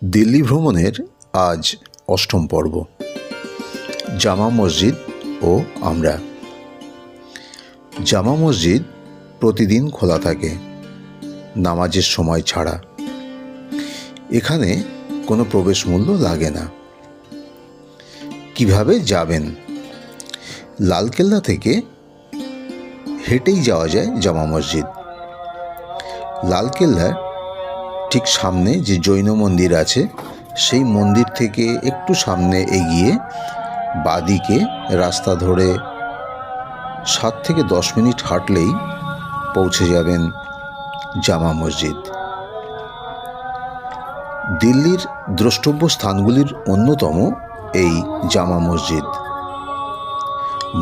দিল্লি ভ্রমণের আজ অষ্টম পর্ব। জামা মসজিদ ও আমরা। জামা মসজিদ প্রতিদিন খোলা থাকে, নামাজের সময় ছাড়া। এখানে কোনো প্রবেশ মূল্য লাগে না। কিভাবে যাবেন? লালকেল্লা থেকে হেঁটেই যাওয়া যায় জামা মসজিদ। লালকেল্লার ঠিক সামনে যে জৈন মন্দির আছে, সেই মন্দির থেকে একটু সামনে এগিয়ে বাঁদিকে রাস্তা ধরে 7 থেকে 10 মিনিট হাঁটলেই পৌঁছে যাবেন জামা মসজিদ। দিল্লির দ্রষ্টব্য স্থানগুলির অন্যতম এই জামা মসজিদ।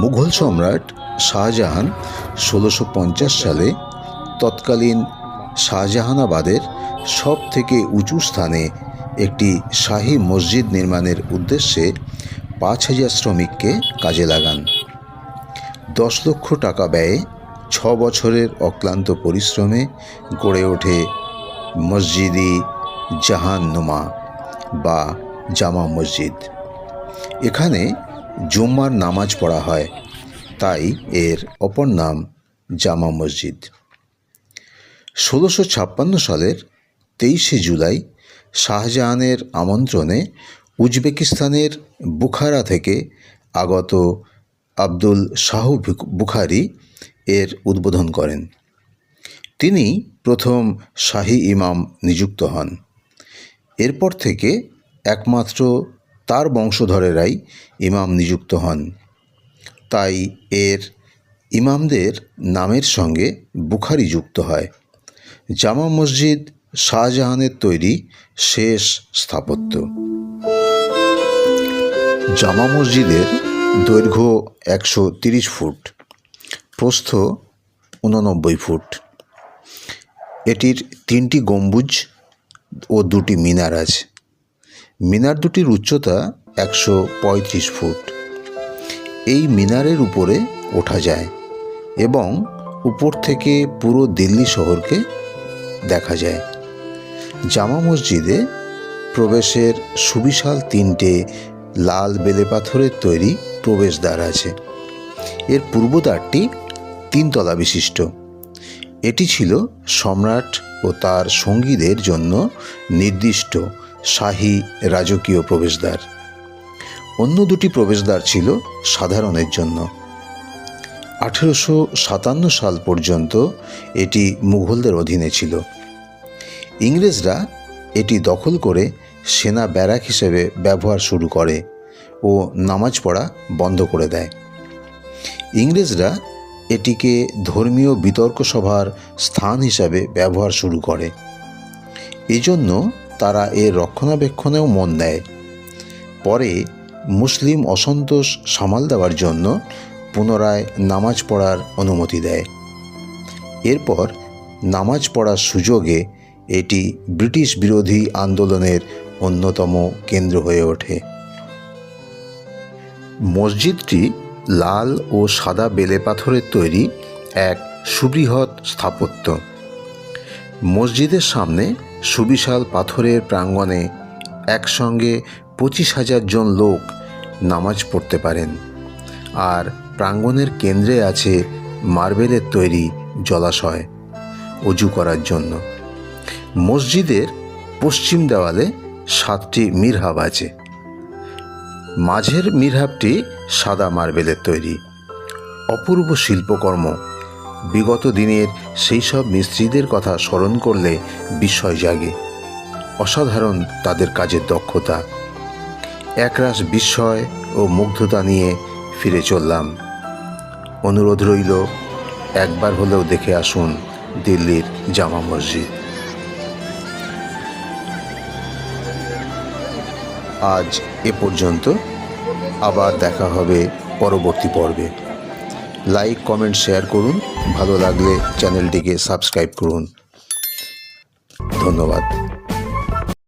মুঘল সম্রাট শাহজাহান 1650 সালে তৎকালীন শাহজাহানাবাদের সব থেকে উঁচু স্থানে একটি শাহী মসজিদ নির্মাণের উদ্দেশ্যে 5000 শ্রমিককে কাজে লাগান। 10 লক্ষ টাকা ব্যয়ে 6 বছরের অক্লান্ত পরিশ্রমে গড়ে ওঠে মসজিদ-ই জাহান-নুমা বা জামা মসজিদ। এখানে জুম্মার নামাজ পড়া হয়, তাই এর অপর নাম জামা মসজিদ। 1656 সালের 23শে জুলাই শাহজাহানের আমন্ত্রণে উজবেকিস্তানের বুখারা থেকে আগত আব্দুল শাহ বুখারি এর উদ্বোধন করেন। তিনি প্রথম শাহী ইমাম নিযুক্ত হন। এরপর থেকে একমাত্র তার বংশধরেরাই ইমাম নিযুক্ত হন, তাই এর ইমামদের নামের সঙ্গে বুখারি যুক্ত হয়। জামা মসজিদ শাহজাহানের তৈরি শেষ স্থাপত্য। জামা মসজিদের দৈর্ঘ্য 130 ফুট, প্রস্থ 89 ফুট। এটির 3টি গম্বুজ ও 2টি মিনার আছে। মিনার দুটির উচ্চতা 135 ফুট। এই মিনারের উপরে ওঠা যায় এবং উপর থেকে পুরো দিল্লি শহরকে দেখা যায়। জামা মসজিদে প্রবেশের সুবিশাল 3টে লাল বেলে পাথরের তৈরি প্রবেশদ্বার আছে। এর পূর্বদ্বারটি 3 তলা বিশিষ্ট। এটি ছিল সম্রাট ও তার সঙ্গীদের জন্য নির্দিষ্ট শাহী রাজকীয় প্রবেশদ্বার। অন্য 2টি প্রবেশদ্বার ছিল সাধারণের জন্য। 1857 সাল পর্যন্ত এটি মুঘলদের অধীনে ছিল। ইংরেজরা এটি দখল করে সেনা ব্যারাক হিসেবে ব্যবহার শুরু করে ও নামাজ পড়া বন্ধ করে দেয়। ইংরেজরা এটিকে ধর্মীয় বিতর্ক সভার স্থান হিসাবে ব্যবহার শুরু করে। এজন্য তারা এর রক্ষণাবেক্ষণেও মন দেয়। পরে মুসলিম অসন্তোষ সামাল দেওয়ার জন্য পুনরায় নামাজ পড়ার অনুমতি দেয়। এরপর নামাজ পড়ার সুযোগে এটি ব্রিটিশ বিরোধী আন্দোলনের অন্যতম কেন্দ্র হয়ে ওঠে। মসজিদটি লাল ও সাদা বেলে পাথরের তৈরি এক সুবৃহৎ স্থাপত্য। মসজিদের সামনে সুবিশাল পাথরের প্রাঙ্গণে একসঙ্গে 25,000 জন লোক নামাজ পড়তে পারেন। আর প্রাঙ্গণের কেন্দ্রে আছে মার্বেলের তৈরি জলাশয় অজু করার জন্য। মসজিদের পশ্চিম দেওয়ালে 7টি মিরহাব আছে। মাঝের মিরহাবটি সাদা মার্বেলের তৈরি, অপূর্ব শিল্পকর্ম। বিগত দিনের সেই সব মিস্ত্রিদের কথা স্মরণ করলে বিস্ময় জাগে। অসাধারণ তাদের কাজের দক্ষতা। একরাশ বিস্ময় ও মুগ্ধতা নিয়ে ফিরে চললাম। অনুরোধ রইল, একবার হলেও দেখে আসুন দিল্লির জামা মসজিদ। আজ এ পর্যন্ত। আবার দেখা হবে পরবর্তী পর্বে। লাইক, কমেন্ট, শেয়ার করুন। ভালো লাগলে চ্যানেলটিকে সাবস্ক্রাইব করুন। ধন্যবাদ।